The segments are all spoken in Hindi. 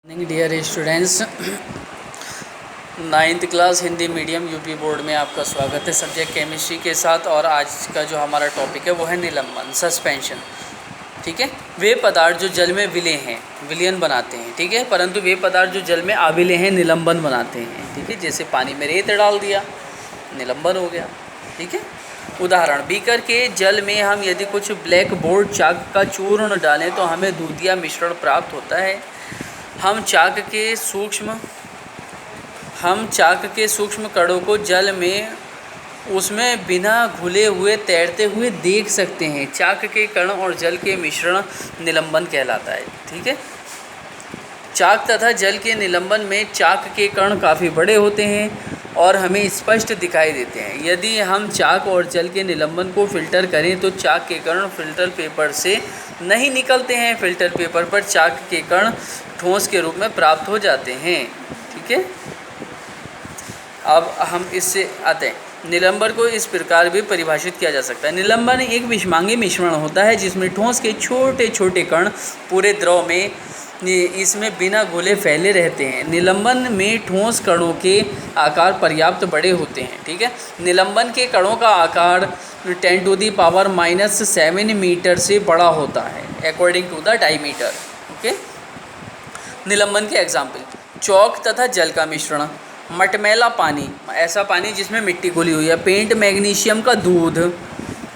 Morning dear students, ninth class Hindi medium UP board में आपका स्वागत है सब्जेक्ट केमिस्ट्री के साथ। और आज का जो हमारा टॉपिक है वो है निलंबन, सस्पेंशन। ठीक है, वे पदार्थ जो जल में विलेय हैं, विलयन बनाते हैं, ठीक है, परंतु वे पदार्थ जो जल में अविलेय हैं निलंबन बनाते हैं। ठीक है, जैसे पानी में रेत डाल दिया, निलंबन हो गया। ठीक है, उदाहरण, बीकर के जल में हम यदि कुछ ब्लैक बोर्ड चाक का चूर्ण डालें तो हमें दूधिया मिश्रण प्राप्त होता है। हम चाक के सूक्ष्म कणों को जल में उसमें बिना घुले हुए तैरते हुए देख सकते हैं। चाक के कण और जल के मिश्रण निलंबन कहलाता है। ठीक है, चाक तथा जल के निलंबन में चाक के कण काफ़ी बड़े होते हैं और हमें स्पष्ट दिखाई देते हैं। यदि हम चाक और जल के निलंबन को फिल्टर करें तो चाक के कण फिल्टर पेपर से नहीं निकलते हैं। फिल्टर पेपर पर चाक के कण ठोस के रूप में प्राप्त हो जाते हैं। ठीक है, अब हम इससे आते हैं, निलंबन को इस प्रकार भी परिभाषित किया जा सकता है। निलंबन एक विषमांगी मिश्रण होता है जिसमें ठोस के छोटे छोटे कण पूरे द्रव में इसमें बिना घुले फैले रहते हैं। निलंबन में ठोस कणों के आकार पर्याप्त बड़े होते हैं। ठीक है, निलंबन के कणों का आकार 10⁻⁻7 मीटर से बड़ा होता है according to the diameter. Okay, निलंबन के एग्जाम्पल, चौक तथा जल का मिश्रण, मटमैला पानी, ऐसा पानी जिसमें मिट्टी घुली हुई है, पेंट मैग्नीशियम का दूध,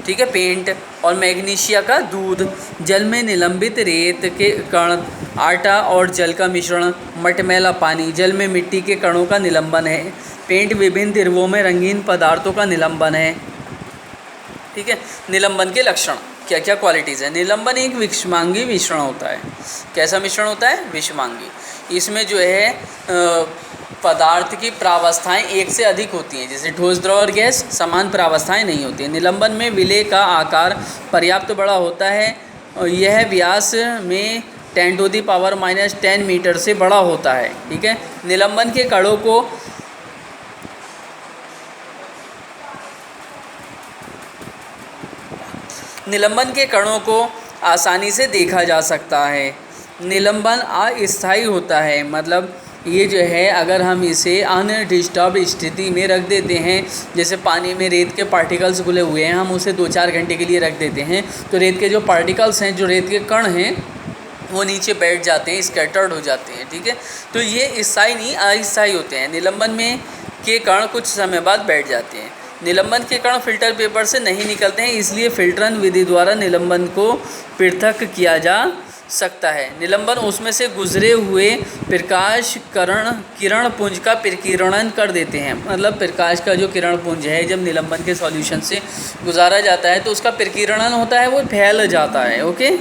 ठीक है, पेंट और मैग्नीशिया का दूध, जल में निलंबित रेत के कण, आटा और जल का मिश्रण, मटमैला पानी, जल में मिट्टी के कणों का निलंबन है, पेंट विभिन्न द्रवों में रंगीन पदार्थों का निलंबन है। ठीक है, निलंबन के लक्षण, क्या क्या क्वालिटीज़ है। निलंबन एक विषमांगी मिश्रण होता है। कैसा मिश्रण होता है? विषमांगी। इसमें जो है पदार्थ की प्रावस्थाएं एक से अधिक होती हैं, जैसे ठोस, द्रव और गैस समान प्रावस्थाएं नहीं होती हैं। निलंबन में विलेय का आकार पर्याप्त बड़ा होता है और यह व्यास में 10⁻⁻10 मीटर से बड़ा होता है। ठीक है, निलंबन के कणों को आसानी से देखा जा सकता है। निलंबन अस्थायी होता है, मतलब ये जो है अगर हम इसे अनडिस्टर्ब स्थिति में रख देते हैं, जैसे पानी में रेत के पार्टिकल्स घुले हुए हैं, हम उसे 2-4 घंटे के लिए रख देते हैं तो रेत के जो पार्टिकल्स हैं, जो रेत के कण हैं, वो नीचे बैठ जाते हैं, स्कैटर्ड हो जाते हैं। ठीक है, तो ये स्थायी नहीं अस्थायी होते हैं। निलंबन में के कण कुछ समय बाद बैठ जाते हैं। निलंबन के कण फिल्टर पेपर से नहीं निकलते हैं, इसलिए फिल्टरन विधि द्वारा निलंबन को पृथक किया जा सकता है। निलंबन उसमें से गुजरे हुए प्रकाश किरण पुंज का प्रकीर्णन कर देते हैं, मतलब प्रकाश का जो किरण पुंज है जब निलंबन के सॉल्यूशन से गुजारा जाता है तो उसका प्रकीर्णन होता है, वो फैल जाता है। ओके,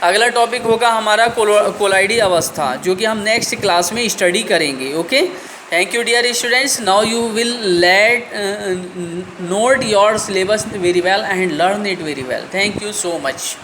अगला टॉपिक होगा हमारा कोलाइडी अवस्था, जो कि हम नेक्स्ट क्लास में स्टडी करेंगे। Okay, thank you dear students, now you will note your syllabus very well and learn it very well. Thank you so much.